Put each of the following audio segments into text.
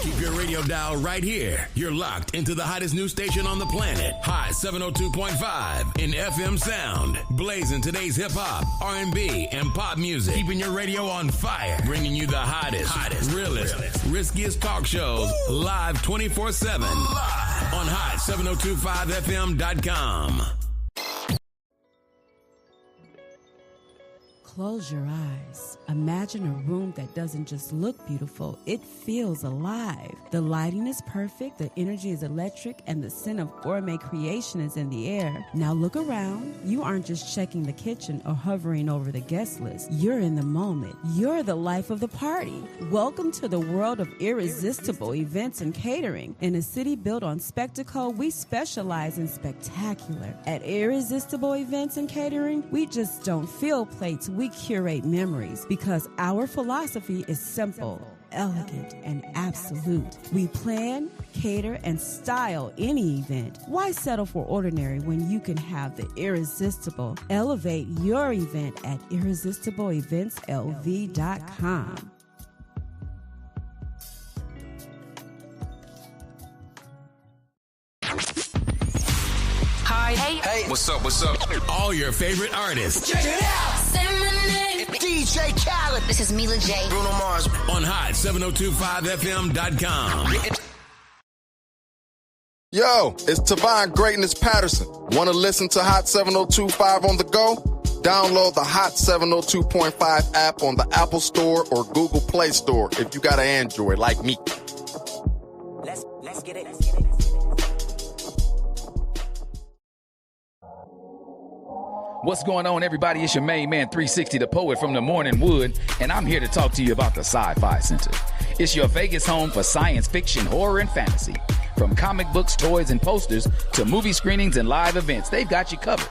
Keep your radio dial right here. You're locked into the hottest news station on the planet. Hot 702.5 in FM sound. Blazing today's hip-hop, R&B, and pop music. Keeping your radio on fire. Bringing you the hottest, realest, riskiest talk shows live 24/7 on hot7025fm.com. Close your eyes. Imagine a room that doesn't just look beautiful, it feels alive. The lighting is perfect, the energy is electric, and the scent of gourmet creation is in the air. Now look around. You aren't just checking the kitchen or hovering over the guest list. You're in the moment. You're the life of the party. Welcome to the world of irresistible events and catering. In a city built on spectacle, we specialize in spectacular. At Irresistible Events and Catering, we just don't fill plates, we curate memories because our philosophy is simple, elegant, and absolute. We plan, cater, and style any event. Why settle for ordinary when you can have the irresistible? Elevate your event at irresistibleeventslv.com. Hi. Hey. What's up? All your favorite artists. Check it out. DJ Khaled. This is Mila J. Bruno Mars. On hot7025fm.com. Yo, it's Tavon Greatness Patterson. Want to listen to Hot 7025 on the go? Download the Hot 702.5 app on the Apple Store or Google Play Store if you got an Android like me. Let's get it. What's going on, everybody? It's your main man, 360, the poet from the Morning Wood, and I'm here to talk to you about the Sci-Fi Center. It's your Vegas home for science fiction, horror, and fantasy. From comic books, toys, and posters to movie screenings and live events, they've got you covered.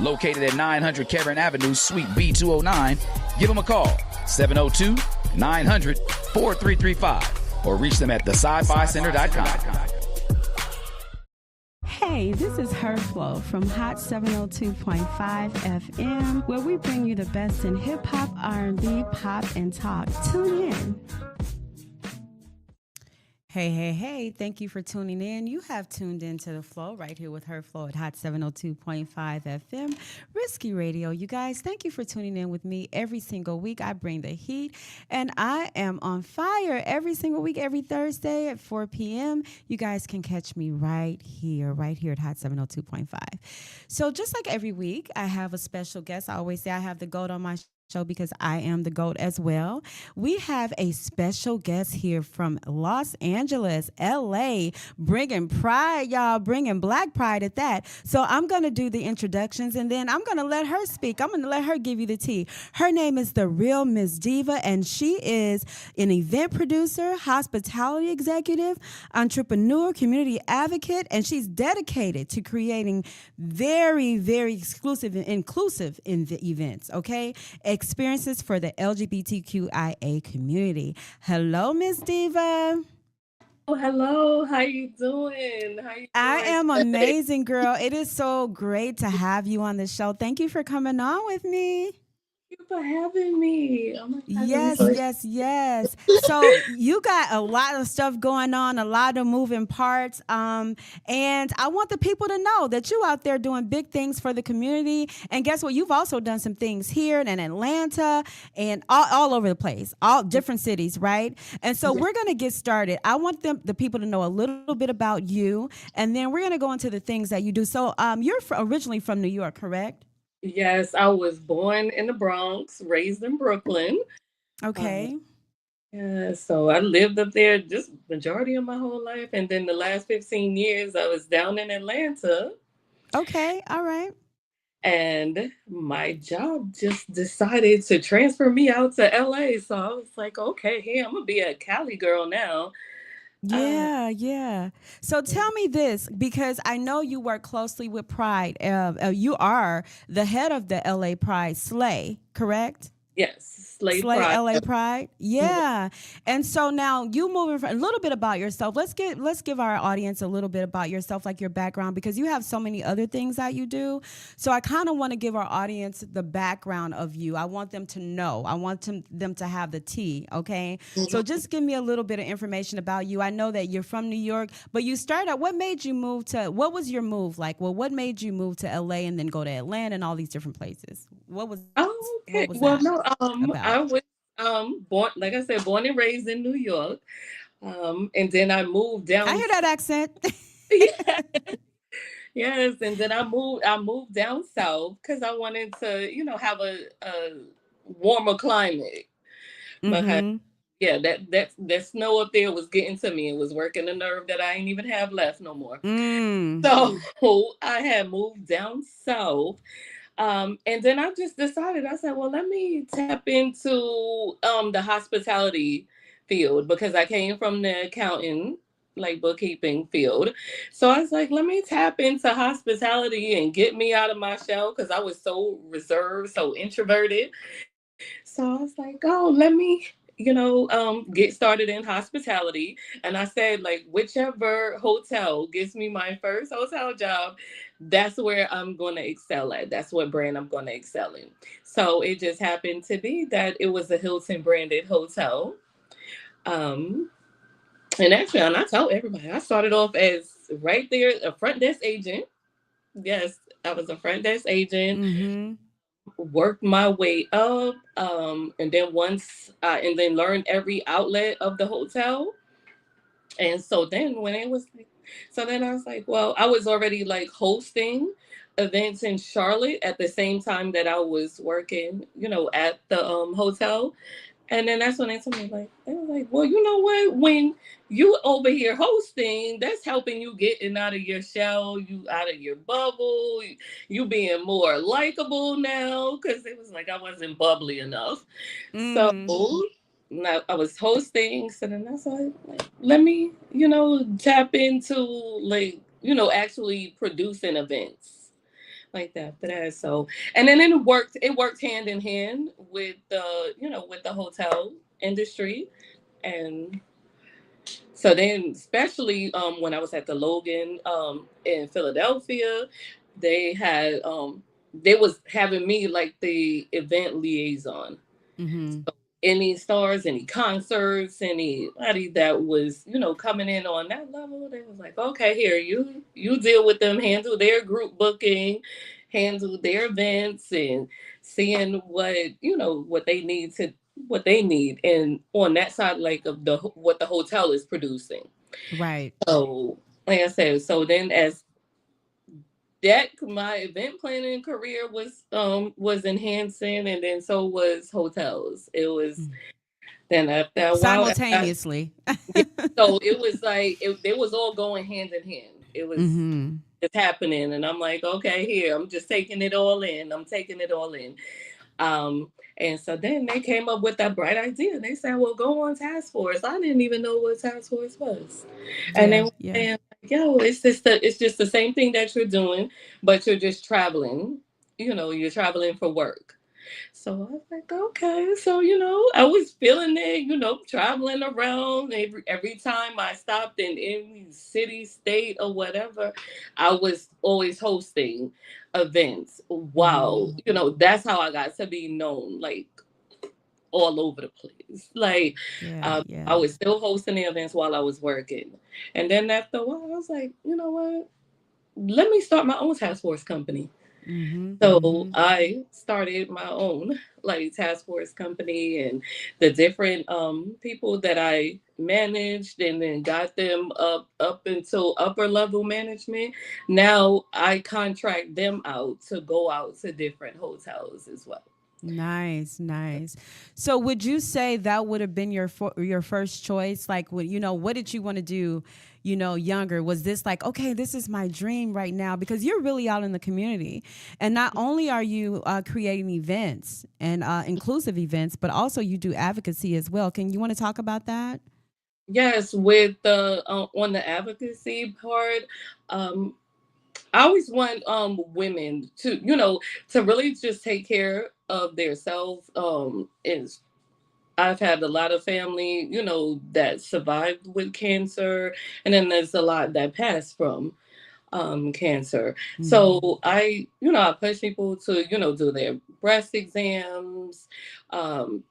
Located at 900 Cameron Avenue, Suite B209, give them a call, 702-900-4335, or reach them at thescificenter.com. Hey, this is Herflow from Hot 702.5 FM, where we bring you the best in hip-hop, R&B, pop, and talk. Tune in. Hey, thank you for tuning in. You have tuned into The Flow right here with Herflow at Hot 702.5 FM. Risky Radio, you guys, thank you for tuning in with me every single week. I bring the heat, and I am on fire every single week, every Thursday at 4 p.m. You guys can catch me right here at Hot 702.5. So just like every week, I have a special guest. I always say I have the GOAT on my show because I am the GOAT as well. We have a special guest here from Los Angeles, LA, bringing pride, y'all, bringing Black pride at that. So I'm going to do the introductions, and then I'm going to let her speak. I'm going to let her give you the tea. Her name is The Real Miss Diva, and she is an event producer, hospitality executive, entrepreneur, community advocate, and she's dedicated to creating very, very exclusive and inclusive events, okay? Experiences for the LGBTQIA community. Hello, Miss Diva. Oh, hello. How you doing? I am amazing, girl. It is so great to have you on the show. Thank you for coming on with me. Thank you for having me. Oh my God. Yes. So you got a lot of stuff going on, a lot of moving parts. And I want the people to know that you out there doing big things for the community. And guess what? You've also done some things here in Atlanta and all over the place, all different cities, right? And so we're going to get started. I want the people to know a little bit about you, and then we're going to go into the things that you do. So you're originally from New York, correct? Yes, I was born in the Bronx, raised in Brooklyn. Okay. Yeah, so I lived up there just majority of my whole life. And then the last 15 years, I was down in Atlanta. Okay, all right. And my job just decided to transfer me out to LA. So I was like, okay, hey, I'm going to be a Cali girl now. Yeah. So tell me this, because I know you work closely with Pride. You are the head of the LA Pride Slay, correct? Yes, Slay Slay Pride. LA Pride. Yeah. And so now you moving a little bit about yourself. Let's give our audience a little bit about yourself, like your background, because you have so many other things that you do. So I kind of want to give our audience the background of you. I want them to know. I want them to have the tea. Okay. So just give me a little bit of information about you. I know that you're from New York, but you started out, what made you move to, what was your move like? Well, what made you move to LA and then go to Atlanta and all these different places? Oh, okay. What was Well, that no, I about? was born, like I said, born and raised in New York. And then I moved I down. hear that accent. Yeah, yes, and then I moved down south because I wanted to, have a warmer climate. Because Mm-hmm. yeah, that snow up there was getting to me. It was working a nerve that I ain't even have left no more. Mm. So I had moved down south. And then I just decided, I said, well, let me tap into the hospitality field because I came from the accounting, like bookkeeping field. So I was like, let me tap into hospitality and get me out of my shell because I was so reserved, so introverted. So I was like, oh, let me, get started in hospitality. And I said, like, whichever hotel gives me my first hotel job, that's where I'm going to excel at. That's what brand I'm going to excel in. So it just happened to be that it was a Hilton branded hotel. Um, and actually, and I tell everybody, I started off as right there, a front desk agent. Yes, I was a front desk agent, Mm-hmm. worked my way up, and then learned every outlet of the hotel. And so then when it was like, so then I was like, well, I was already like hosting events in Charlotte at the same time that I was working, at the hotel. And then that's when they were like, well, you know what? When you over here hosting, that's helping you getting out of your shell, you out of your bubble, you being more likable now. Cause it was like I wasn't bubbly enough. So Mm. now I was hosting. So then I was like, let me, tap into like, actually producing events like that for that. So and then it worked hand in hand with the hotel industry. And so then especially when I was at the Logan in Philadelphia, they had they was having me like the event liaison. Mm-hmm. Any stars, any concerts, anybody that was, coming in on that level, they was like, okay, here, you deal with them, handle their group booking, handle their events, and seeing what they need, and on that side, like of the what the hotel is producing. Right. So, like I said, so then as that my event planning career was enhancing, and then so was hotels. It was Mm. then after a while, Simultaneously. yeah, so it was like it was all going hand in hand. It was Mm-hmm. just happening, and I'm like, okay, here, I'm just taking it all in. I'm taking it all in. And so then they came up with that bright idea. They said, well, go on task force. I didn't even know what task force was. And they Yeah. were Yeah. saying, yo, it's just the same thing that you're doing, but you're just traveling. You're traveling for work. So I was like, okay. So, I was feeling it, traveling around. Every time I stopped in any city, state, or whatever, I was always hosting events. Mm-hmm. Wow. That's how I got to be known, like all over the place. Like, Yeah. I Yeah. was still hosting the events while I was working. And then after a while, I was like, you know what? Let me start my own task force company. Mm-hmm. So Mm-hmm. I started my own like task force company, and the different people that I managed, and then got them up until upper level management. Now I contract them out to go out to different hotels as well. Nice, nice. So, would you say that would have been your first choice? Like, what did you want to do? Younger. Was this like, okay, this is my dream right now? Because you're really out in the community, and not only are you creating events and inclusive events, but also you do advocacy as well. Can you want to talk about that? Yes, with the on the advocacy part, I always want women to really just take care of their self. Is I've had a lot of family, that survived with cancer, and then there's a lot that passed from cancer. Mhm. So I push people to, do their breast exams, um,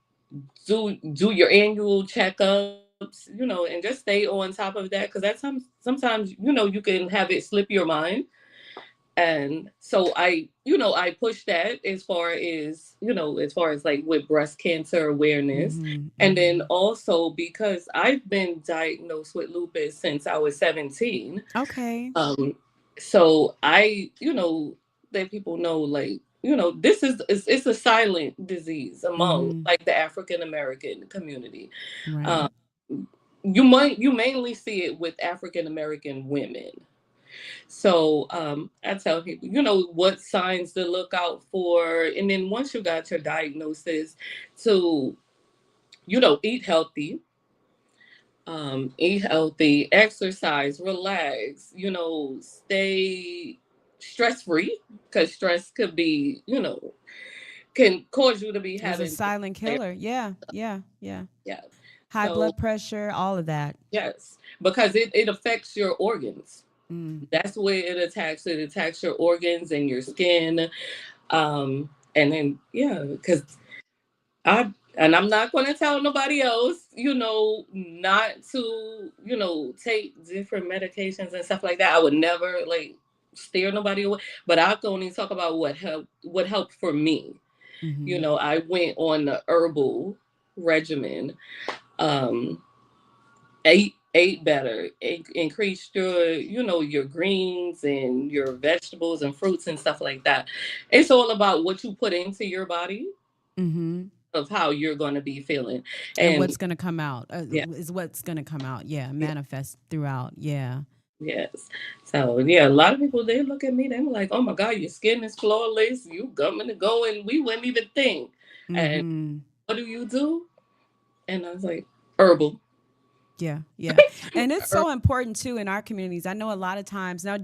do your annual checkups, and just stay on top of that, because that's sometimes you can have it slip your mind. And so I push that as far as like with breast cancer awareness. And then also because I've been diagnosed with lupus since I was 17. Okay. So let people know, like, this it's a silent disease among like the African American community. Right. You mainly see it with African American women. So I tell people, what signs to look out for. And then once you got your diagnosis, to, eat healthy, exercise, relax, stay stress-free, because stress could be, can cause you to be It's having a silent killer. Yeah. yeah. High So blood pressure, all of that. yes, because it affects your organs. That's where it attacks. It attacks your organs and your skin. And then, because I'm not going to tell nobody else, not to, take different medications and stuff like that. I would never like steer nobody away, but I can only talk about what helped for me. I went on the herbal regimen, ate better, increased your greens and your vegetables and fruits and stuff like that. It's all about what you put into your body, of how you're going to be feeling, and what's going to come out is what's going to come out. Manifest throughout. Yes. So a lot of people, they look at me, they're like, oh my God, your skin is flawless, you coming to go, and we wouldn't even think. And what do you do? And I was like, herbal. Yeah. And it's so important too in our communities. I know a lot of times now,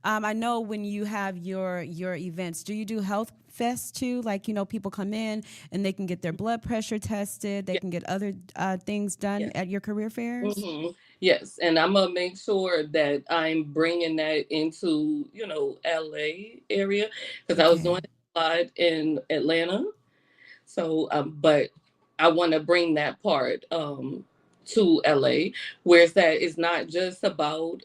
I know when you have your events, do you do health fests too? Like, people come in and they can get their blood pressure tested. They can get other things done at your career fairs. Yes. And I'm going to make sure that I'm bringing that into, LA area, because I was doing a lot in Atlanta. So, but I want to bring that part, to LA, where it's not just about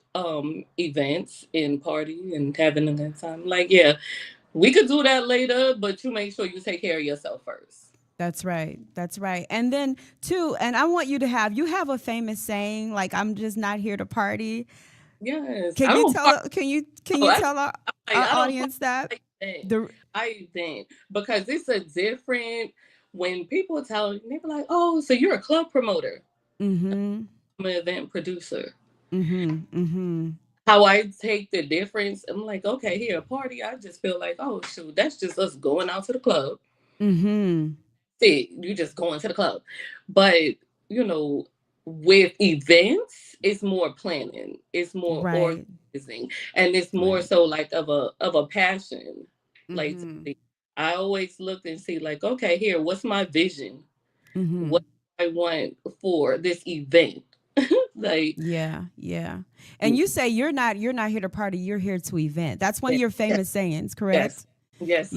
events and party and having a good time. Like, we could do that later, but you make sure you take care of yourself first. That's right. And then too, and I want you to have a famous saying, like, I'm just not here to party. Yes. Can you tell our audience that? I think because it's a different, when people tell you, they be like, oh, so you're a club promoter. I'm an event producer. How I take the difference, I'm like, okay, here, a party, I just feel like, oh, shoot, that's just us going out to the club. See, you just going to the club. But, with events, it's more planning. It's more organizing. And it's more so like of a passion. Like, I always look and see like, okay, here, what's my vision? What I want for this event. Like, and you say you're not here to party, you're here to event. That's one of your famous sayings, correct? Yes.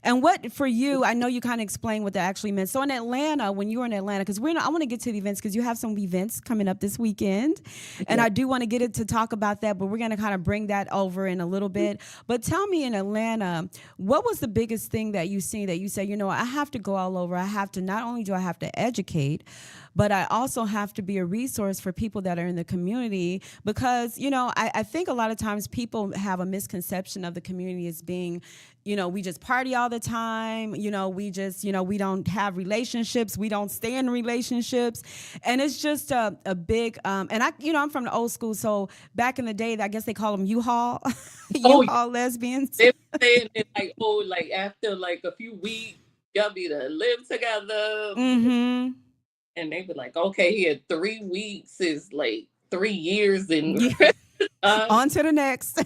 And what for you, I know you kind of explained what that actually meant. So in Atlanta, when you were in Atlanta, because I want to get to the events, because you have some events coming up this weekend, and I do want to get it to talk about that, but we're going to kind of bring that over in a little bit. But tell me, in Atlanta, what was the biggest thing that you see that you say, I have to go all over. Not only do I have to educate, but I also have to be a resource for people that are in the community, because, I think a lot of times people have a misconception of the community as being, we just party all the time. We just, we don't have relationships. We don't stay in relationships. And it's just a big, and I'm from the old school. So back in the day, I guess they call them U-Haul, U-Haul lesbians. They're saying it like, like after like a few weeks, y'all be to live together. And they be like, okay, here, 3 weeks is like 3 years. And on to the next.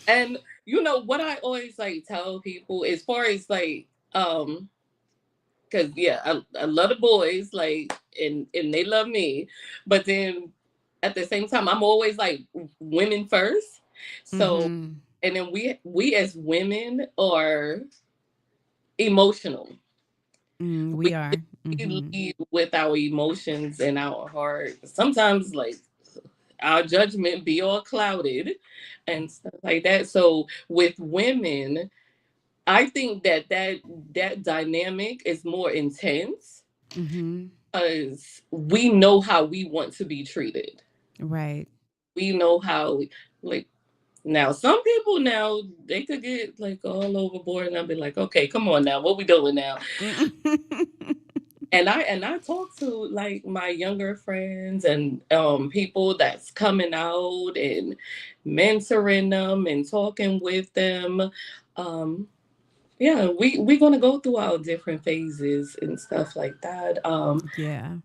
And you know what I always like tell people as far as like because yeah, I love the boys, like, and they love me, but then at the same time, I'm always like women first. So, Mm-hmm. and then we as women are emotional. We We, are. we Mm-hmm. lead with our emotions and our heart. Sometimes, like our judgment be all clouded and stuff like that. So with women, I think that dynamic is more intense Mm-hmm. because we know how we want to be treated. Right. We know how, like, now some people now they could get like all overboard, and I'll be like, okay, come on now, what we doing now? And I talk to like my younger friends and people that's coming out and mentoring them and talking with them. Um, yeah, we're gonna go through our different phases and stuff like that. Yeah.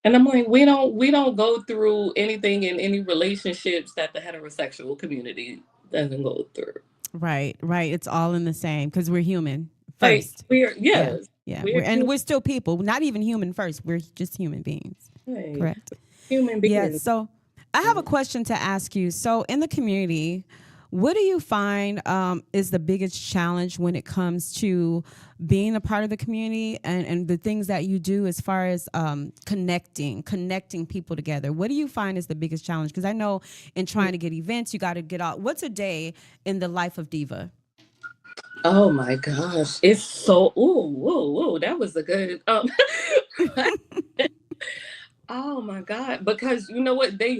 And I'm like, we don't go through anything in any relationships that the heterosexual community doesn't go through. Right. Right. It's all in the same because we're human Like first. we're Yeah. yes, Yeah. we're We're still people. Not even human first. We're just human beings. human, Correct. human Yeah. beings. So I have a question to ask you. So in the community, what do you find is the biggest challenge when it comes to being a part of the community and the things that you do as far as connecting people together? What do you find is the biggest challenge? Because I know in trying to get events, you got to get out. What's a day in the life of Diva? Oh my gosh, it's so ooh, that was a good oh my god, because you know what they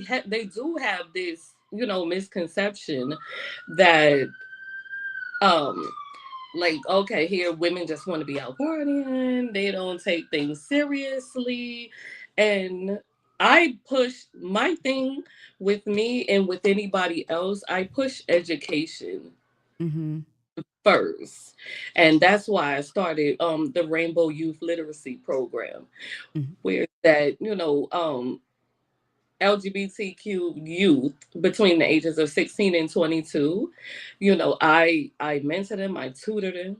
do have this, you know, misconception that um like okay, here women just want to be out partying, they don't take things seriously. And I push my thing with me and with anybody else, I push education Mm-hmm. first. And that's why I started the Rainbow Youth Literacy Program, where that, you know, LGBTQ youth between the ages of 16 and 22, you know, I mentor them, I tutor them,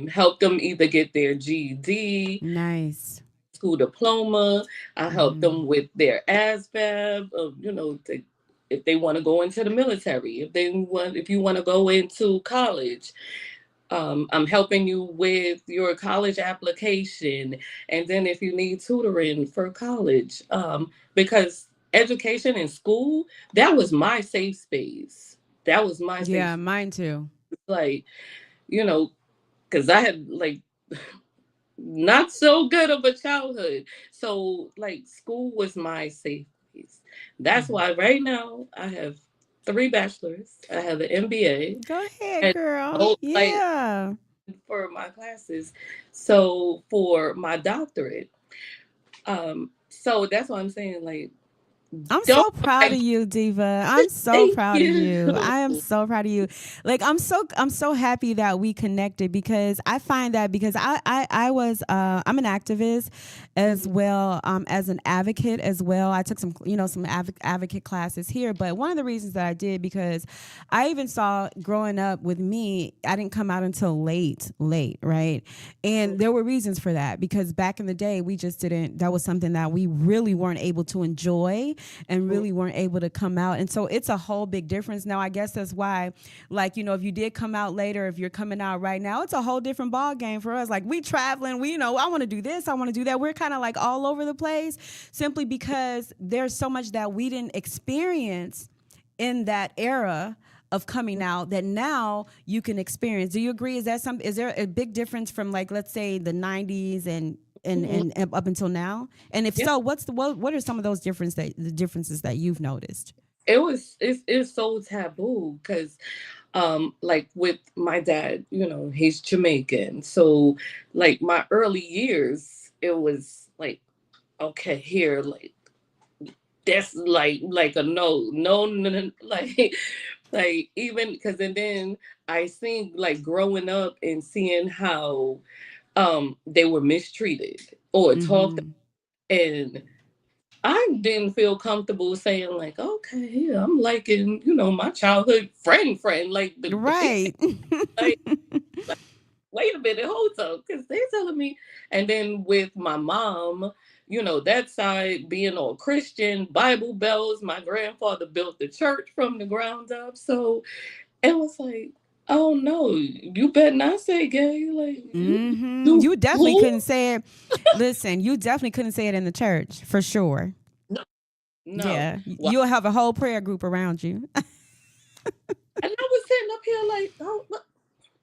help them either get their GED, Nice. school diploma. I help Mm-hmm. them with their ASVAB, you know, if they want to go into the military, if you want to go into college. I'm helping you with your college application, and then if you need tutoring for college, because education in school, that was my safe space. That was my safe Yeah, space. mine too. Like, you know, because I had like not so good of a childhood. So like school was my safe place. That's Mhm. why right now I have 3 bachelors. I have an MBA Go ahead, and girl. oh, like Yeah. for my classes. So for my doctorate, so that's what I'm saying. Like, I'm don't so proud of like you, Diva. I'm so thank proud of you. you. I am so proud of you. Like I'm so happy that we connected because I find that because I was I'm an activist as well as an advocate as well. I took some some advocate classes here, but one of the reasons that I did because I even saw growing up with me, I didn't come out until late, right? And there were reasons for that because back in the day we just didn't that was something that we really weren't able to enjoy and really weren't able to come out. And so it's a whole big difference. Now, I guess that's why, like, if you did come out later, if you're coming out right now, it's a whole different ball game for us. Like we traveling, we, I want to do this, I want to do that. We're kind of like all over the place simply because there's so much that we didn't experience in that era of coming out that now you can experience. Do you agree? Is there a big difference from like, let's say the 90s and up until now? And if Yeah. so, what are some of those the differences that you've noticed? It's so taboo because like with my dad, you know, he's Jamaican. So like my early years, it was like, okay, here, like that's like a no, like even because and then I seen like growing up and seeing how they were mistreated or talked Mm-hmm. and I didn't feel comfortable saying like, okay, yeah, I'm liking, my childhood friend, like Right. like, wait a minute, hold up, because they're telling me. And then with my mom, that side being all Christian, Bible bells, my grandfather built the church from the ground up. So it was like, oh no, you better not say gay. Like, You definitely couldn't say it. Listen, you definitely couldn't say it in the church, for sure. No. Yeah, you'll have a whole prayer group around you. And I was sitting up here like, oh, look.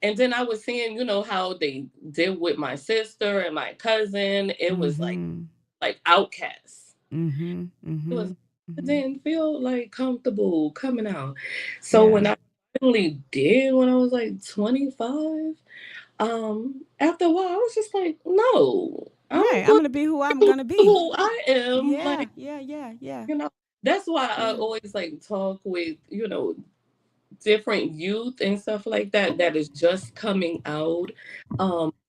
And then I was seeing, how they did with my sister and my cousin. It was like outcasts. It was, I didn't feel like comfortable coming out. So when I finally did, when I was like 25, after a while, I was just like, no. I'm gonna be who I'm gonna be. Who I am. Yeah. That's why I always like talk with, different youth and stuff like that is just coming out,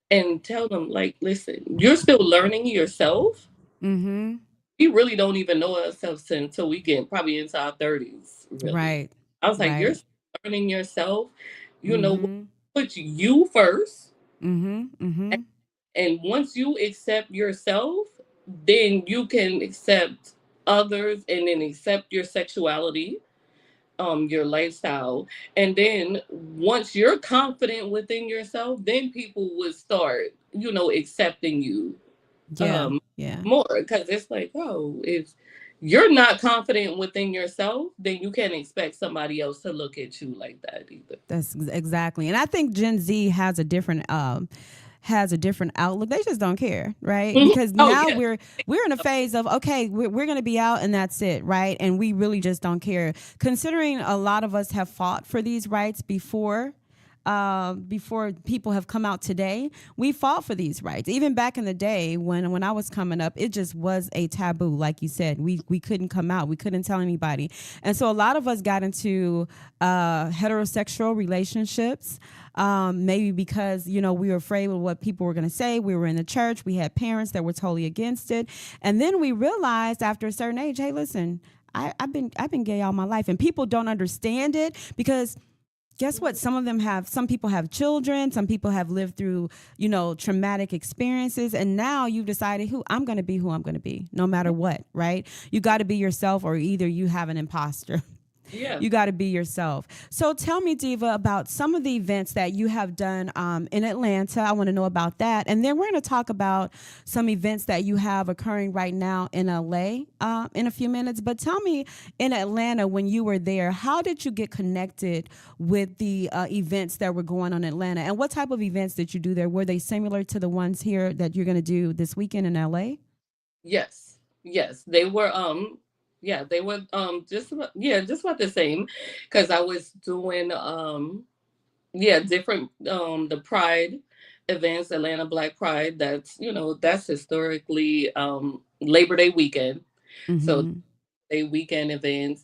and tell them like, listen, you're still learning yourself. We really don't even know ourselves until we get probably into our 30s. Really. Right. I was like, you're still learning yourself. Put you first. And once you accept yourself, then you can accept others and then accept your sexuality, your lifestyle. And then once you're confident within yourself, then people would start, accepting you more. Because it's like, oh, if you're not confident within yourself, then you can't expect somebody else to look at you like that either. That's exactly. And I think Gen Z has a different outlook. They just don't care, right? Because now we're in a phase of, okay, we're going to be out and that's it, right? And we really just don't care. Considering a lot of us have fought for these rights before people have come out today, we fought for these rights. Even back in the day when I was coming up, it just was a taboo. Like you said, we couldn't come out. We couldn't tell anybody. And so a lot of us got into heterosexual relationships, maybe because, we were afraid of what people were going to say. We were in the church. We had parents that were totally against it. And then we realized after a certain age, hey, listen, I've been gay all my life. And people don't understand it because guess what? Some people have children. Some people have lived through, traumatic experiences. And now you've decided I'm going to be who I'm going to be, no matter what, right? You got to be yourself, or either you have an imposter. Yeah. You got to be yourself. So tell me, Diva, about some of the events that you have done in Atlanta. I want to know about that. And then we're going to talk about some events that you have occurring right now in LA in a few minutes. But tell me, in Atlanta, when you were there, how did you get connected with the events that were going on in Atlanta? And what type of events did you do there? Were they similar to the ones here that you're going to do this weekend in LA? Yes, they were. Yeah, they were just about the same, because I was doing different the Pride events, Atlanta Black Pride. That's historically Labor Day weekend. So they weekend events.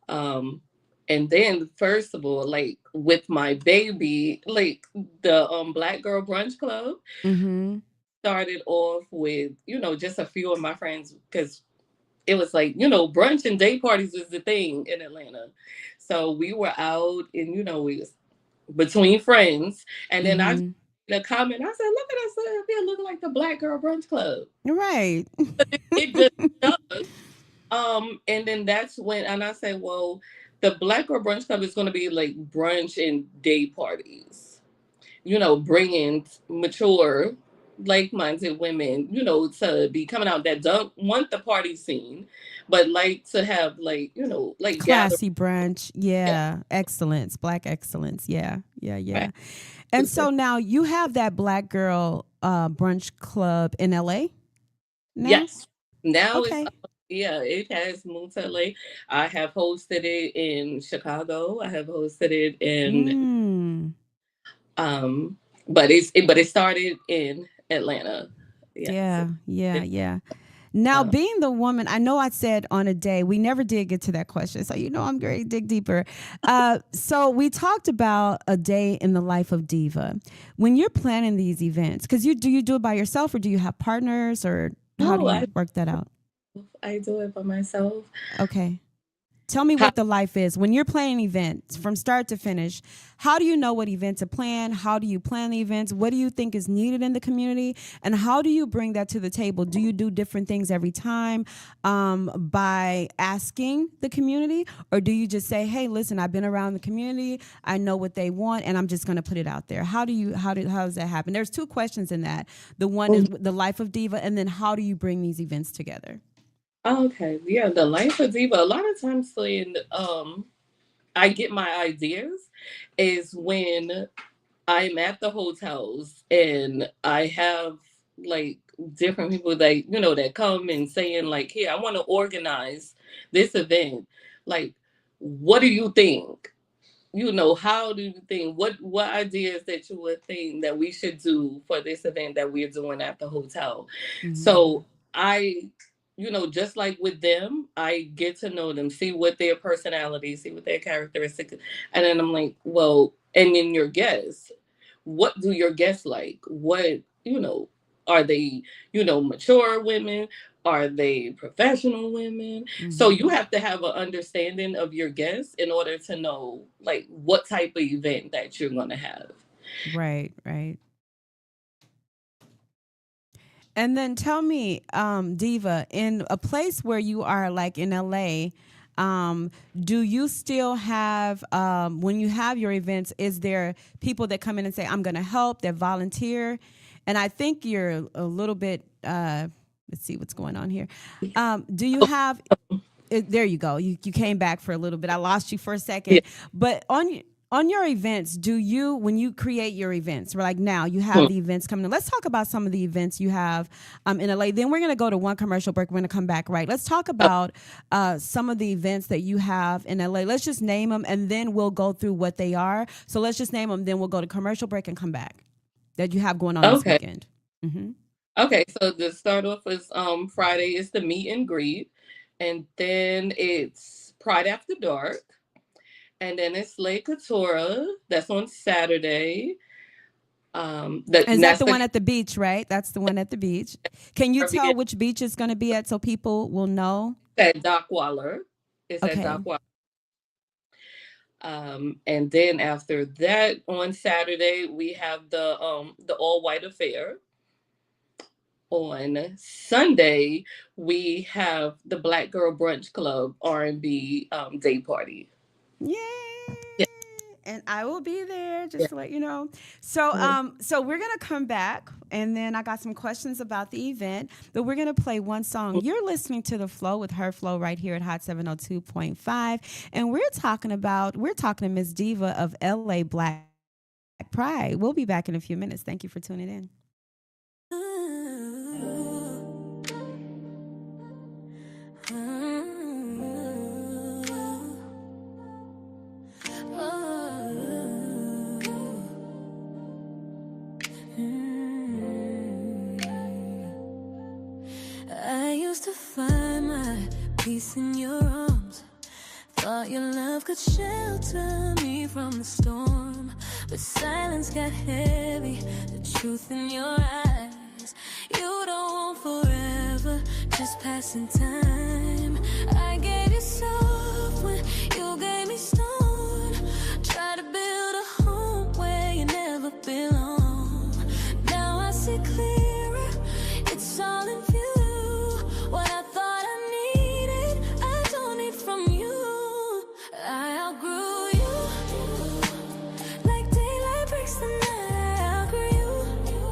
And then first of all, like with my baby, like the Black Girl Brunch Club started off with, just a few of my friends, because it was like, brunch and day parties was the thing in Atlanta. So we were out and, we was between friends. And then I made a comment. I said, look at us up here looking like the Black Girl Brunch Club. Right. It just does. And then that's when, and I said, well, the Black Girl Brunch Club is going to be like brunch and day parties, bringing mature, like-minded women, to be coming out that don't want the party scene, but like to have like classy brunch. Yeah. Excellence, Black excellence. Yeah. Right. And so now you have that Black Girl Brunch Club in LA now? Yes. Now it has moved to LA. I have hosted it in Chicago. I have hosted it in but it started in Atlanta. Yeah. Now, being the woman, I know I said on a day, we never did get to that question. So, I'm going to dig deeper. So we talked about a day in the life of Diva. When you're planning these events, because do you do it by yourself, or do you have partners, or how do you work that out? I do it by myself. Okay. Tell me what the life is. When you're planning events from start to finish, how do you know what event to plan? How do you plan the events? What do you think is needed in the community? And how do you bring that to the table? Do you do different things every time by asking the community? Or do you just say, hey, listen, I've been around the community. I know what they want, and I'm just going to put it out there. How does that happen? There's two questions in that. The one is the life of Diva, and then how do you bring these events together? Okay, yeah, the life of Diva. A lot of times when I get my ideas is when I'm at the hotels and I have like different people that that come and saying like, here, I want to organize this event. Like, what do you think? How do you think? What ideas that you would think that we should do for this event that we're doing at the hotel? Mm-hmm. So I just like with them, I get to know them, see what their personality, see what their characteristics, and then I'm like, well, and then your guests, what do your guests like? What, are they, mature women? Are they professional women? Mm-hmm. So you have to have an understanding of your guests in order to know, like, what type of event that you're going to have. Right, right. And then tell me, Diva, in a place where you are, like in LA, do you still have, when you have your events, is there people that come in and say, I'm going to help, that volunteer? And I think you're a little bit, let's see what's going on here. Do you have, there you go. You came back for a little bit. I lost you for a second. Yeah. But on your events, when you create your events, like now you have the events coming in. Let's talk about some of the events you have in LA. Then we're going to go to one commercial break. We're going to come back, right? Let's talk about some of the events that you have in LA. Let's just name them, and then we'll go through what they are. So let's just name them, then we'll go to commercial break and come back that you have going on this weekend. Mm-hmm. Okay, so to start off is Friday is the meet and greet, and then it's Pride After Dark. And then it's Slay Couture. That's on Saturday. And that's the one at the beach, right? That's the one at the beach. Can you tell which beach it's going to be at so people will know? At Dockweiler. It's at Dockweiler. And then after that, on Saturday, we have the All White Affair. On Sunday, we have the Black Girl Brunch Club R&B day party. Yay! Yeah. And I will be there, just to let you know. So, so we're gonna come back, and then I got some questions about the event. But we're gonna play one song. You're listening to The Flow with Her Flow right here at Hot 702.5, and we're talking to Miss Diva of LA Black Pride. We'll be back in a few minutes. Thank you for tuning in. To find my peace in your arms, thought your love could shelter me from the storm, but silence got heavy, the truth in your eyes. You don't want forever, just passing time. I gave you soft when you gave me stone. Try to build a home where you never belong. Now I see clearer, it's all in view. What I thought I needed, I don't need from you. I outgrew you. Like daylight breaks the night, I outgrew you.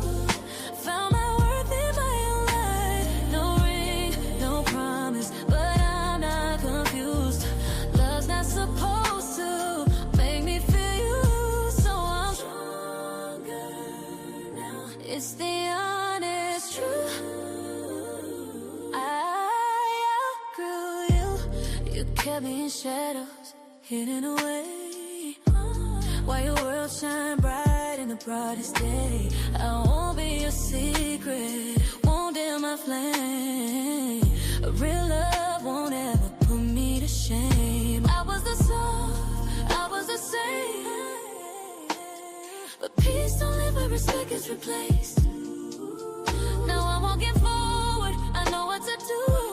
Found my worth in my own life. No ring, no promise, but I'm not confused. Love's not supposed to make me feel you, so I'm stronger now. It's the honest truth. Kept me in shadows, hidden away, while your world shine bright in the brightest day. I won't be your secret, won't dim my flame. A real love won't ever put me to shame. I was the soft, I was the same, but peace don't live where respect is replaced. Now I'm walking forward, I know what to do.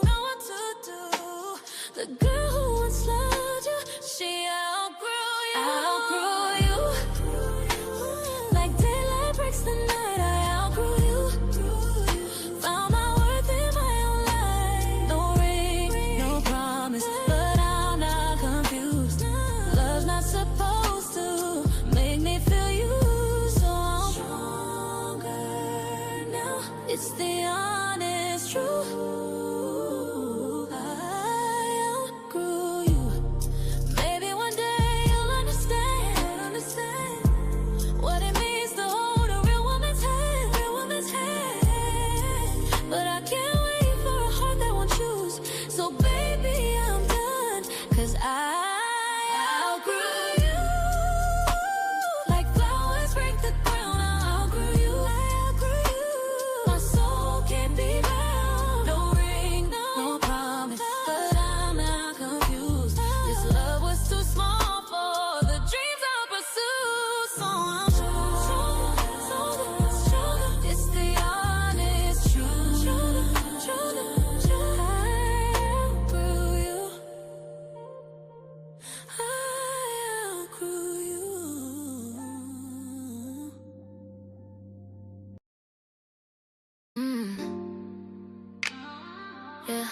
Yeah.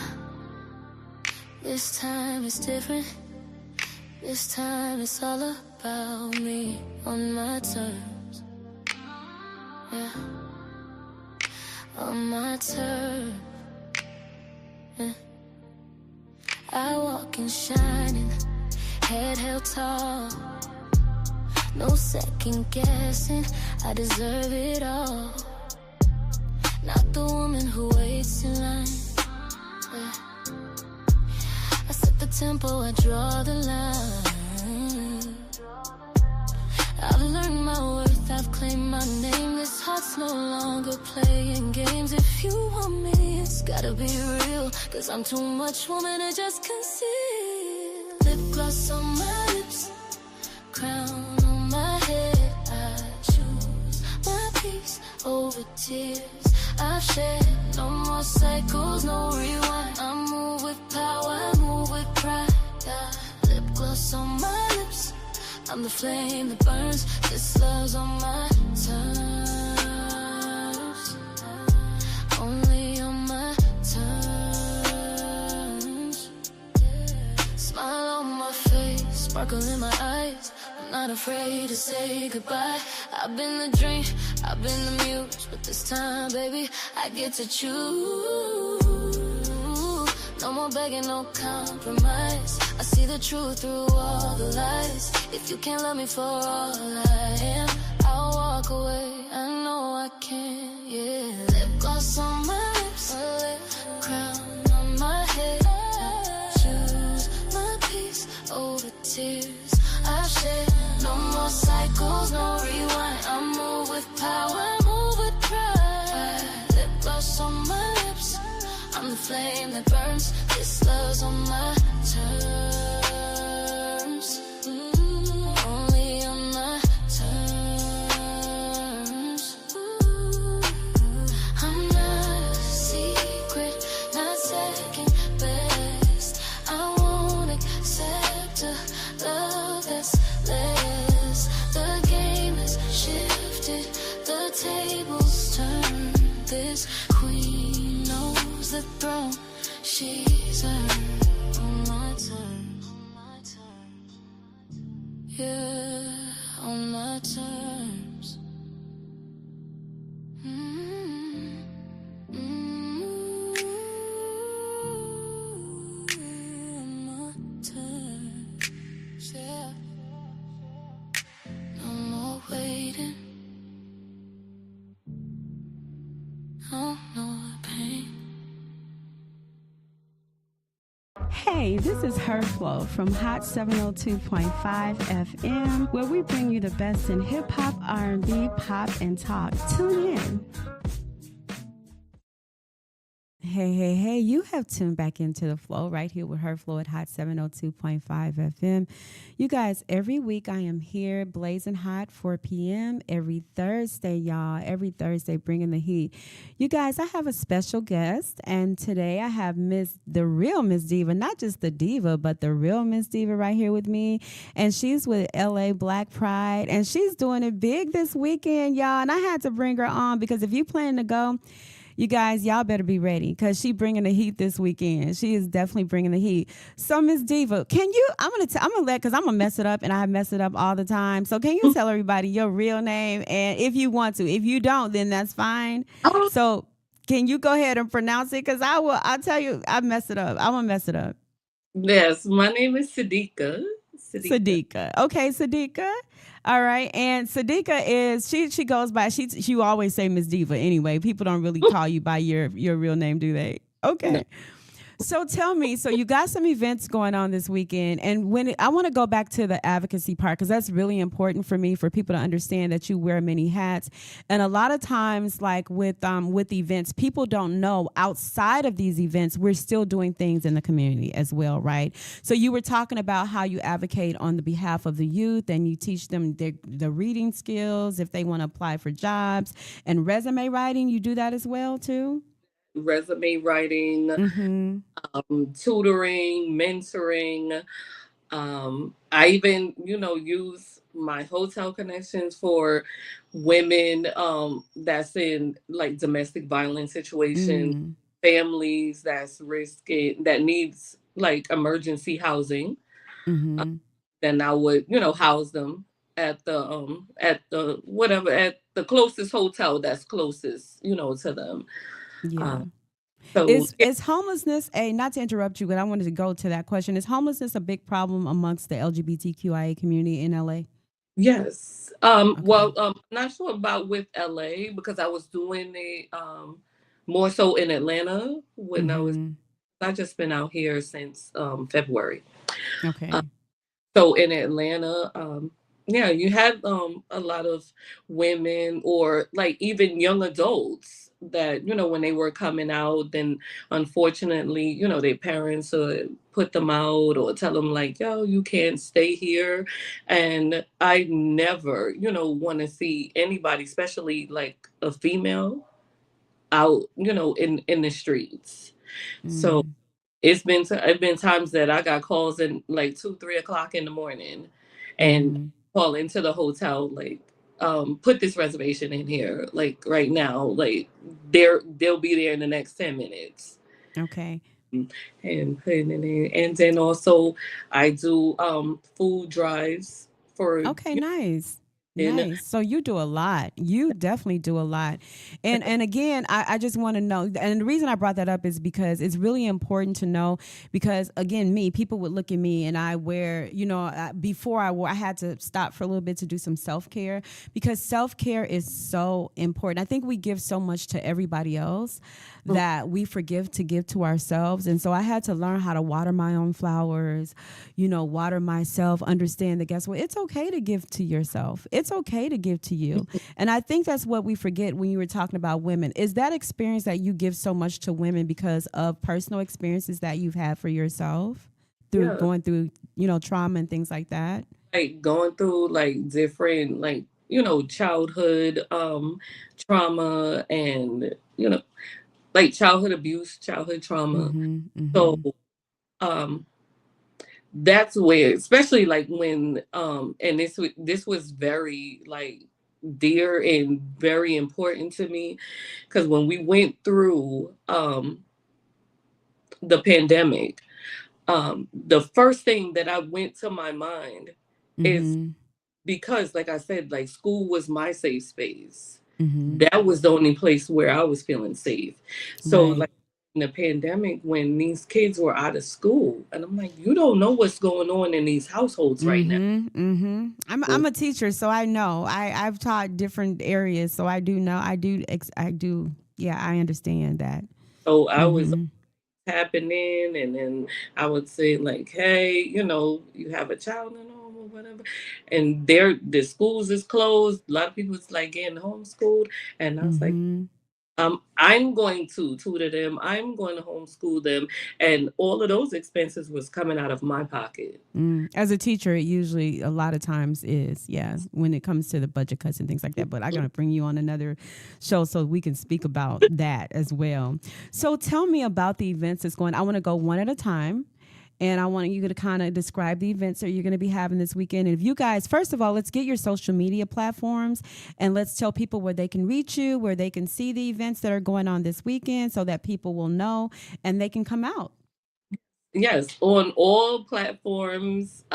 This time it's different. This time it's all about me on my terms. Yeah. On my terms. Yeah. I walk in shining, head held tall. No second guessing, I deserve it all. Not the woman who waits in line. Yeah. I set the tempo, I draw the line. I've learned my worth, I've claimed my name. This heart's no longer playing games. If you want me, it's gotta be real, 'cause I'm too much woman to just conceal. Lip gloss on my lips, crown on my head. I choose my peace over tears I've shed. No more cycles, no rewind. I move with power, I move with pride. Yeah. Lip gloss on my lips, I'm the flame that burns. This love's on my terms, only on my terms. Smile on my face, sparkle in my eyes. I'm not afraid to say goodbye. I've been the dream, I've been the muse, but this time, baby, I get to choose. No more begging, no compromise. I see the truth through all the lies. If you can't love me for all I am, I'll walk away. I know I can, yeah. Lip gloss on my lips, crown on my head. I choose my peace over tears I've shed. No more cycles, no rewind. I move with power, I move with pride. Lip gloss on my lips, I'm the flame that burns. This love's on my terms, only on my terms. I'm not a secret, not second best. I won't accept a love that's less. The game has shifted, the tables turned. This queen knows the throne she's earned on my terms. Yeah, on my terms. On my terms, yeah. No more waiting. Oh, no pain. Hey, this is Her Flow from Hot 702.5 FM, where we bring you the best in hip hop, R&B, pop, and talk. Tune in. Hey, you have tuned back into the flow right here with Her Flow at Hot 702.5 FM. You guys, every week I am here blazing hot, 4 p.m. every Thursday, y'all. Every Thursday, bringing the heat. You guys, I have a special guest, and today I have the real Miss Diva, not just the diva, but the real Miss Diva right here with me, and she's with LA Black Pride, and she's doing it big this weekend, y'all, and I had to bring her on because if you plan to go, you guys, y'all better be ready because she bringing the heat this weekend. She is definitely bringing the heat. So, Miss Diva, can you? I'm gonna let because I'm gonna mess it up, and I mess it up all the time. So, can you tell everybody your real name? And if you want to, if you don't, then that's fine. So, can you go ahead and pronounce it? Because I will. I'll tell you, I mess it up. I'm gonna mess it up. Yes, my name is Sadiqa. Sadiqa. Okay, Sadiqa. All right, and Sadiqa is she goes by she always say Miss Diva anyway. People don't really call you by your real name, do they? Okay. No. So tell me, so you got some events going on this weekend, and I want to go back to the advocacy part because that's really important for me, for people to understand that you wear many hats. And a lot of times, like with events, people don't know outside of these events, we're still doing things in the community as well, right? So you were talking about how you advocate on the behalf of the youth, and you teach them the reading skills if they want to apply for jobs, and resume writing. You do that as well too? Resume writing, tutoring, mentoring. I even, use my hotel connections for women that's in like domestic violence situations. families that's risking that needs like emergency housing, Mm-hmm. then I would, house them at the whatever at the closest hotel that's closest, to them. Yeah. Uh, so Is homelessness a, not to interrupt you, but I wanted to go to that question. Is homelessness a big problem amongst the LGBTQIA community in LA? yes. Okay. Not sure about with LA because I was doing it more so in Atlanta when Mm-hmm. I just been out here since February. Okay. So in Atlanta, yeah, you had a lot of women or like even young adults that, when they were coming out, then unfortunately, their parents would put them out or tell them like, yo, you can't stay here. And I never, want to see anybody, especially like a female, out, in the streets. So Mm. it's been times that I got calls in like 2, 3 o'clock in the morning, and Mm-hmm. call into the hotel like, put this reservation in here like right now, like they'll be there in the next 10 minutes, Okay. and putting it in. And then also I do food drives for Okay, nice. in. Nice. So you do a lot. You definitely do a lot. And again, I just want to know, and the reason I brought that up is because it's really important to know, because again, people would look at me and I wear, before I had to stop for a little bit to do some self-care, because self-care is so important. I think we give so much to everybody else that we forgive to give to ourselves. And so I had to learn how to water my own flowers, water myself, understand that, guess what? It's okay to give to yourself. It's okay to give to you. And I think that's what we forget when you were talking about women. Is that experience that you give so much to women because of personal experiences that you've had for yourself through Yeah, going through, trauma and things like that? like going through like different like, childhood trauma, and like childhood abuse, childhood trauma. Mm-hmm. So Mm-hmm. um that's where, especially like when and this was very like dear and very important to me, because when we went through the pandemic, the first thing that I went to my mind is, Mm-hmm. because like I said, like school was my safe space. Mm-hmm. That was the only place where I was feeling safe. So Right. like in the pandemic, when these kids were out of school, and I'm like, you don't know what's going on in these households right now. Mm-hmm. Mm-hmm. I'm a teacher, so I know. I've taught different areas, so I do know. I do. Yeah, I understand that. So I was Mm-hmm. tapping in, and then I would say like, hey, you have a child at home or whatever, and the schools is closed. A lot of people is like getting homeschooled, and I was like, Mm-hmm. I'm going to tutor them. I'm going to homeschool them. And all of those expenses was coming out of my pocket. As a teacher, it usually a lot of times is, yeah, when it comes to the budget cuts and things like that. But I'm going to bring you on another show so we can speak about that as well. So tell me about the events that's going. I want to go one at a time. And I want you to kind of describe the events that you're going to be having this weekend. And if you guys, first of all, let's get your social media platforms and let's tell people where they can reach you, where they can see the events that are going on this weekend so that people will know and they can come out. Yes, on all platforms,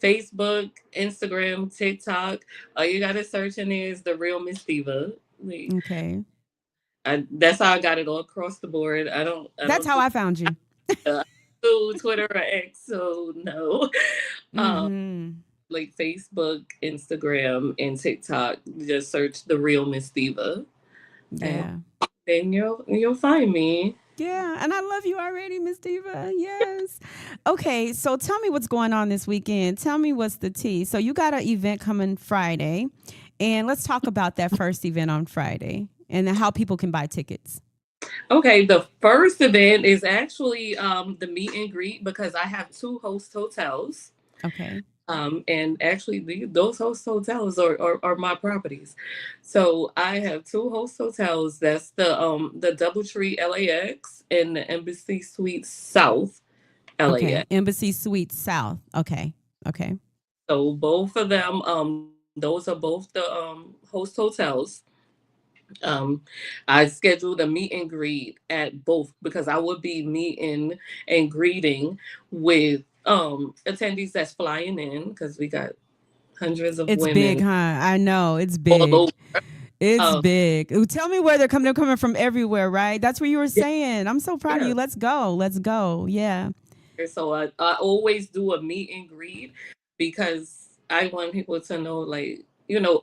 Facebook, Instagram, TikTok. All you gotta search in there is The Real Miss Diva. Like, Okay. that's how I got it all across the board. I That's don't how I found you. do Twitter or X, so no. Um, Mm-hmm. like Facebook, Instagram, and TikTok. Just search The Real Miss Diva, and Yeah. then you'll find me. Yeah, and I love you already, Miss Diva. Yes. Okay, so tell me what's going on this weekend. Tell me what's the tea. So you got an event coming Friday, and let's talk about that first event on Friday and then how people can buy tickets. Okay, the first event is actually the meet and greet, because I have two host hotels. Okay. And actually those host hotels are my properties. So I have two host hotels. That's the Doubletree LAX and the Embassy Suites South Okay. LAX. Embassy Suites South. Okay. Okay. So both of them, those are both the host hotels. I scheduled a meet and greet at both because I would be meeting and greeting with attendees that's flying in because we got hundreds of It's big, women huh? I know it's all big. over. It's big. Ooh, tell me where they're coming. They're coming from everywhere, right? That's what you were Yeah, saying. I'm so proud of you. Let's go. Let's go. Yeah. so I always do a meet and greet because I want people to know, like,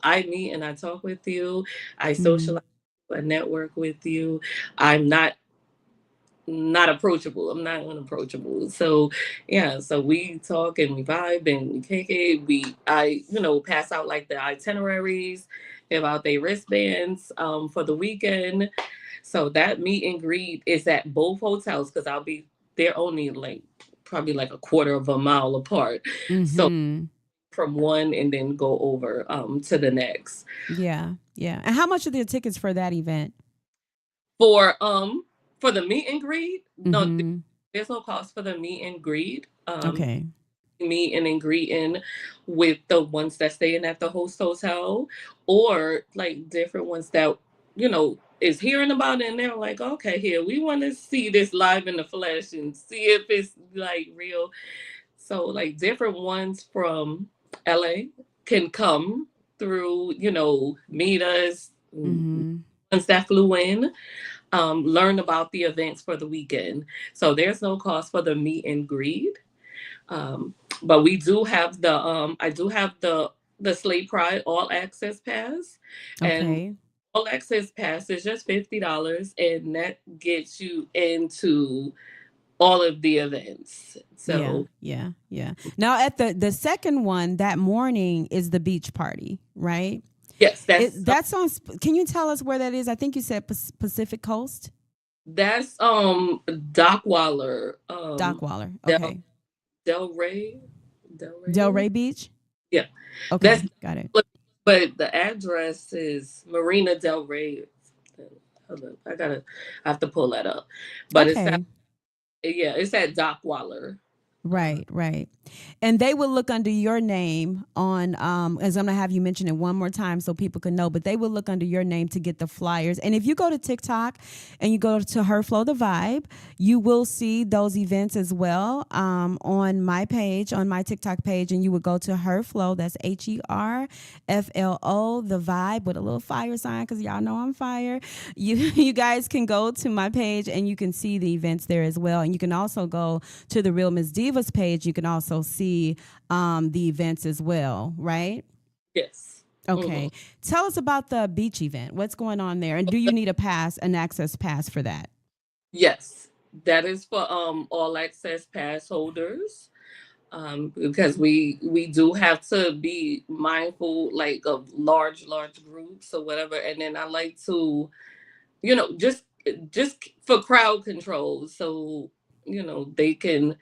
I meet and I talk with you, I Mm. socialize, I network with you. I'm not approachable. I'm not unapproachable. So yeah, so we talk and we vibe and we kick it. I pass out like the itineraries, give out their wristbands for the weekend. So that meet and greet is at both hotels because they're only like probably like a quarter of a mile apart. So Mm-hmm. from one and then go over to the next. Yeah. Yeah. And how much are the tickets for that event? For the meet and greet, no, Mm-hmm. there's no cost for the meet and greet. Okay. Meeting and greeting with the ones that staying at the host hotel or like different ones that is hearing about it and they're like, okay, here we want to see this live in the flesh and see if it's like real. So like different ones from LA can come through, meet us, Mm-hmm. ones that flew in, learn about the events for the weekend. So there's no cost for the meet and greet. But we do have I do have the Slate Pride All Access Pass, and Okay. All Access Pass is just $50, and that gets you into all of the events. Yeah. So Yeah. Yeah. Now at the second one that morning is the beach party, right? yes, that's That's on. Can you tell us where that is? I think you said Pacific Coast. that's Dockwaller, Dockwaller. Del, Okay. Delray, Delray Beach. yeah, Okay. that's Got it. but the address is Marina Del Rey. Hold on, I have to pull that up, but Okay. it's at Dockwaller. Right, right. And they will look under your name on as I'm gonna have you mention it one more time so people can know, but they will look under your name to get the flyers. And if you go to TikTok and you go to Her Flow the Vibe, you will see those events as well on my page, on my TikTok page, and you would go to Her Flow, that's HERFLO, the Vibe with a little fire sign because y'all know I'm fire. You guys can go to my page and you can see the events there as well. And you can also go to the Real Miss Divas page. You can also see the events as well, right? Yes. Okay. Tell us about the beach event. What's going on there? And do you need an access pass for that? Yes, that is for all access pass holders. Because we do have to be mindful like of large groups or whatever. And then I like to, just for crowd control. So, they can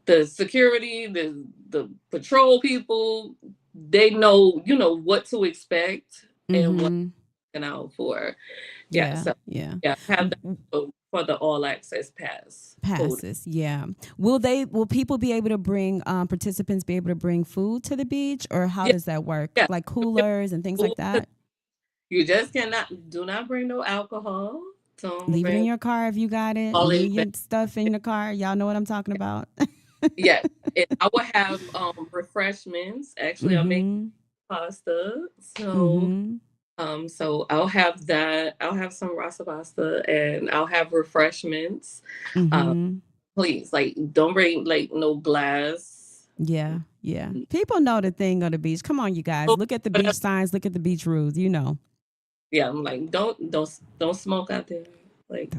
the security, the patrol people, they know, what to expect and what Mm-hmm. to out for. Yeah. Yeah. So Yeah. yeah, have that for the all access pass holder. Passes. Yeah. Will people be able to bring participants be able to bring food to the beach, or how Yeah, does that work? yeah. Like coolers and things like that? You just do not bring no alcohol. Don't Leave it in bring your car if you got it. all Leave in. your stuff in the car. Y'all know what I'm talking about. Yeah, and I will have refreshments. Actually, I'm making Mm-hmm. pasta, so Mm-hmm. so I'll have that. I'll have some rasa pasta, and I'll have refreshments. Um, Mm-hmm. please, like, don't bring like no glass. Yeah, yeah. People know the thing on the beach. Come on, you guys. Oh, Look at the but, beach signs. Look at the beach rules. You know. yeah, I'm like, don't smoke out there. Like,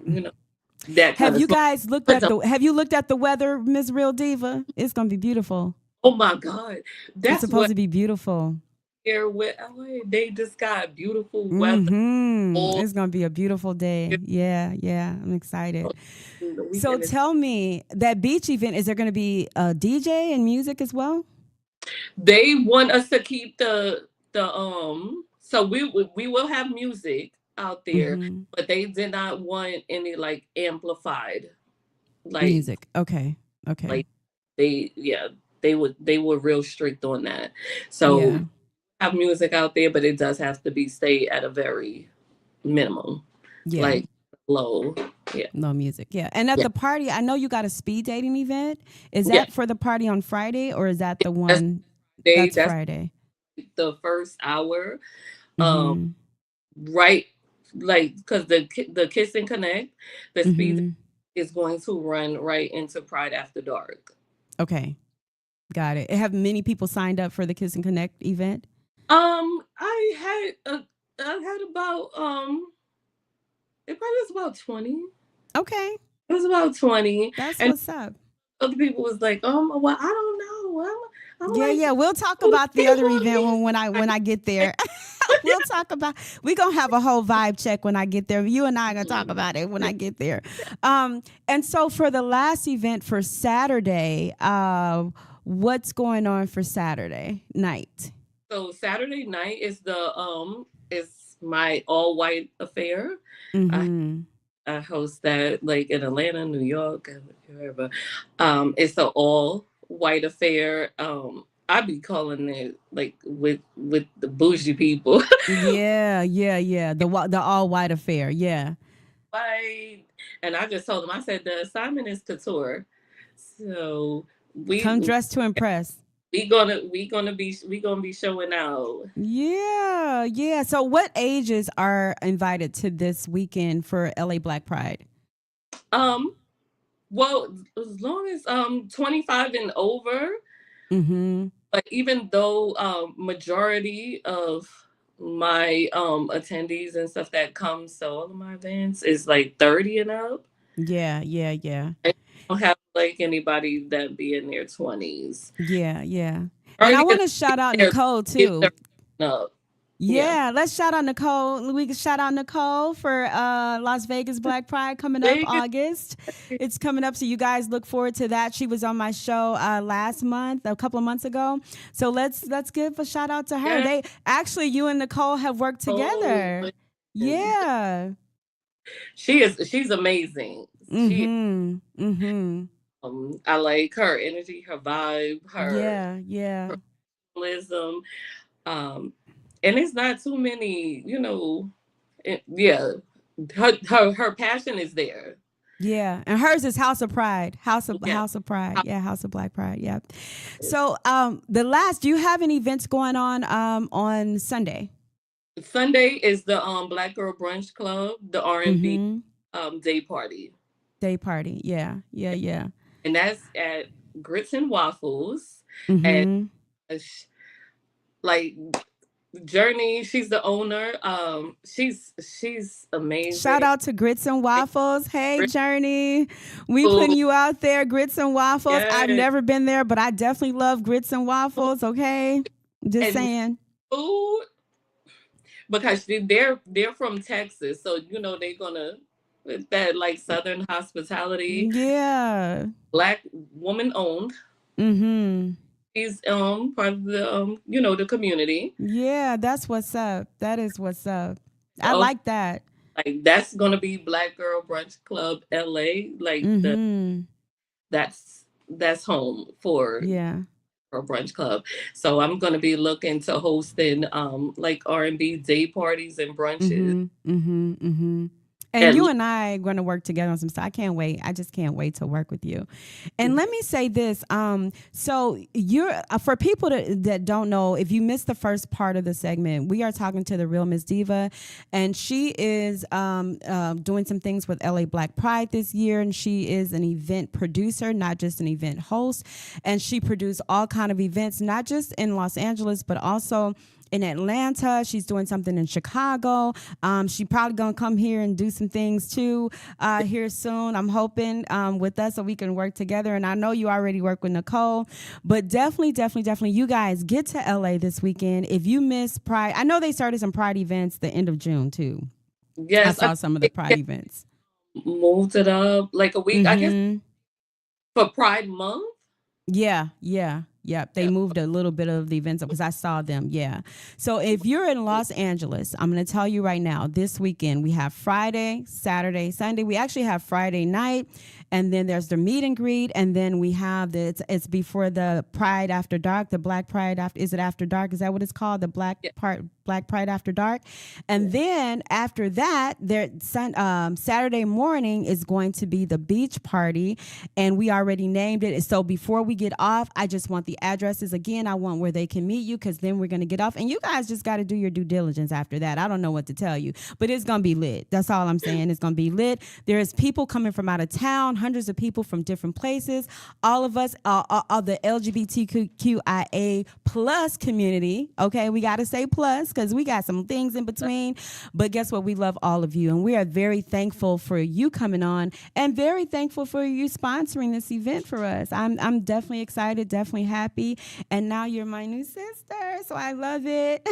that kind Have of you smoke. guys looked But at Have you looked at the weather, Miss Real Diva? It's gonna be beautiful. oh my God, It's that's supposed what to be beautiful. here with LA. They just got beautiful weather. Mm-hmm. All It's gonna be a beautiful day. Yeah, yeah. I'm excited. the So weekend is tell me, that beach event, is there gonna be a DJ and music as well? They want us to keep the so we will have music out there, Mm-hmm. but they did not want any like amplified like Music. Okay. Okay. like they were real strict on that. Yeah. So have music out there, but it does have to be stay at a very minimum. Yeah. Like low. Yeah. No music. Yeah. And at the party, I know you got a speed dating event. Is that for the party on Friday, or is that the one that's Friday? The first hour. Mm-hmm. Right, like, because the Kiss and Connect, the speed is going to run right into Pride After Dark. Okay. Got it. Have many people signed up for the Kiss and Connect event? I had about it probably was about 20. Okay. It was about 20. That's what's up. Other people was like, well, I don't know. Yeah. We'll talk about the other event when I get there. We're gonna have a whole vibe check when I get there. You and I are gonna talk about it when I get there. And so for the last event for Saturday, what's going on for Saturday night? So Saturday night is is my all white affair. Mm-hmm. I host that like in Atlanta, New York, wherever. It's an all white affair. I be calling it like with the bougie people. Yeah. The all white affair. Yeah. White. And I just told them, I said the assignment is couture. So we come dressed to impress. We gonna be showing out. Yeah. So what ages are invited to this weekend for LA Black Pride? Well, as long as 25 and over. Mm-hmm. But even though majority of my attendees and stuff that comes to all of my events is like 30 and up. Yeah. I don't have like anybody that be in their 20s. Yeah. And I want to shout out Nicole too. No. Yeah, let's shout out Nicole. We can shout out Nicole for Las Vegas Black Pride coming up August. It's coming up, so you guys look forward to that. She was on my show last month, a couple of months ago. So let's give a shout out to her. Yeah. They actually, you and Nicole have worked together. Yeah, she's amazing. Mm-hmm. I like her energy, her vibe, her her wisdom. And it's not too many, her passion is there. Yeah, and hers is House of Pride, House of Pride. Yeah, House of Black Pride. Yeah. So, do you have any events going on Sunday? Sunday is the Black Girl Brunch Club, the R&B day party. Day party. Yeah. And that's at Grits and Waffles, Mm-hmm. and like Journey, she's the owner. She's amazing. Shout out to Grits and Waffles. Hey, Journey, we putting you out there. Grits and Waffles. Yes. I've never been there, but I definitely love Grits and Waffles. Okay, just saying. Food, because they're from Texas, so they're gonna with that like Southern hospitality. Yeah, Black woman owned. Mm-hmm. He's part of the the community. Yeah, that's what's up. That is what's up. I like that. Like that's gonna be Black Girl Brunch Club LA. Like that's home for Girl Brunch Club. So I'm gonna be looking to hosting like R&B day parties and brunches. And you and I are going to work together on some stuff. I can't wait. I just can't wait to work with you. And let me say this. So you're for people that don't know, if you missed the first part of the segment, we are talking to the real Miss Diva, and she is doing some things with LA Black Pride this year, and she is an event producer, not just an event host. And she produced all kind of events, not just in Los Angeles, but also in Atlanta. She's doing something in Chicago. She probably gonna come here and do some things too here soon. I'm hoping with us so we can work together. And I know you already work with Nicole, but definitely, you guys get to LA this weekend. If you miss Pride, I know they started some Pride events the end of June too. Yes, I saw some of the Pride events. Moved it up like a week, I guess, for Pride Month. Yeah. Yep, they moved a little bit of the events up because I saw them. Yeah. So if you're in Los Angeles, I'm going to tell you right now, this weekend we have Friday, Saturday, Sunday. We actually have Friday night, and then there's the meet and greet, and then we have it's before the Pride After Dark, the Black Pride After. Is it After Dark? Is that what it's called? The Black Pride After Dark, and then after that, Saturday morning is going to be the beach party, and we already named it. So before we get off, I just want the addresses again. I want where they can meet you, because then we're going to get off, and you guys just got to do your due diligence after that. I don't know what to tell you, but it's going to be lit. That's all I'm saying. It's going to be lit. There's people coming from out of town, hundreds of people from different places. All of us are the LGBTQIA plus community. Okay, we got to say plus, because we got some things in between. But guess what? We love all of you, and we are very thankful for you coming on, and very thankful for you sponsoring this event for us. I'm definitely excited, definitely happy, and now you're my new sister, so I love it.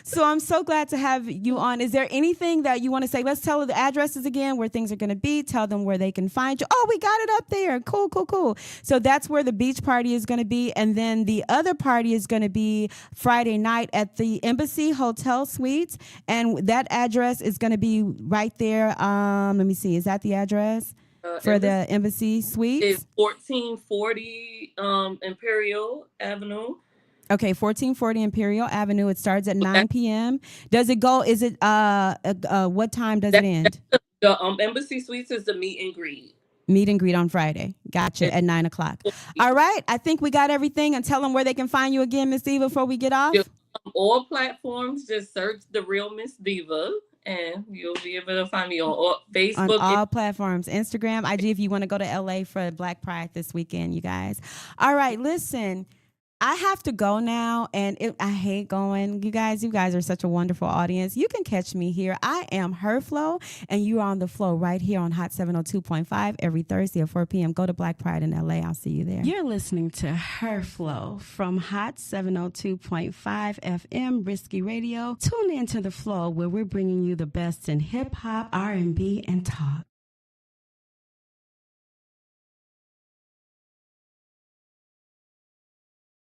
So I'm so glad to have you on. Is there anything that you want to say? Let's tell the addresses again, where things are going to be. Tell them where they can find you. Oh, we got it up there. Cool. So that's where the beach party is going to be, and then the other party is going to be Friday night at the Embassy Hotel Suites, and that address is going to be right there. Let me see. Is that the address for the Embassy Suites? It's 1440 Imperial Avenue. Okay, 1440 Imperial Avenue. It starts at 9 p.m. Does it go? Is it what time does it end? The Embassy Suites is the meet and greet. Meet and greet on Friday. Gotcha. At 9 o'clock. All right. I think we got everything. And tell them where they can find you again, Miss Diva, before we get off. All platforms, just search The Real Miss Diva, and you'll be able to find me on Facebook. On all platforms, Instagram, IG, if you want to go to LA for Black Pride this weekend, you guys. All right, listen. I have to go now, and I hate going. You guys are such a wonderful audience. You can catch me here. I am Her Flow, and you're on the flow right here on Hot 702.5 every Thursday at 4 p.m. Go to Black Pride in LA. I'll see you there. You're listening to Her Flow from Hot 702.5 FM Risky Radio. Tune in to the flow, where we're bringing you the best in hip hop, R&B, and talk.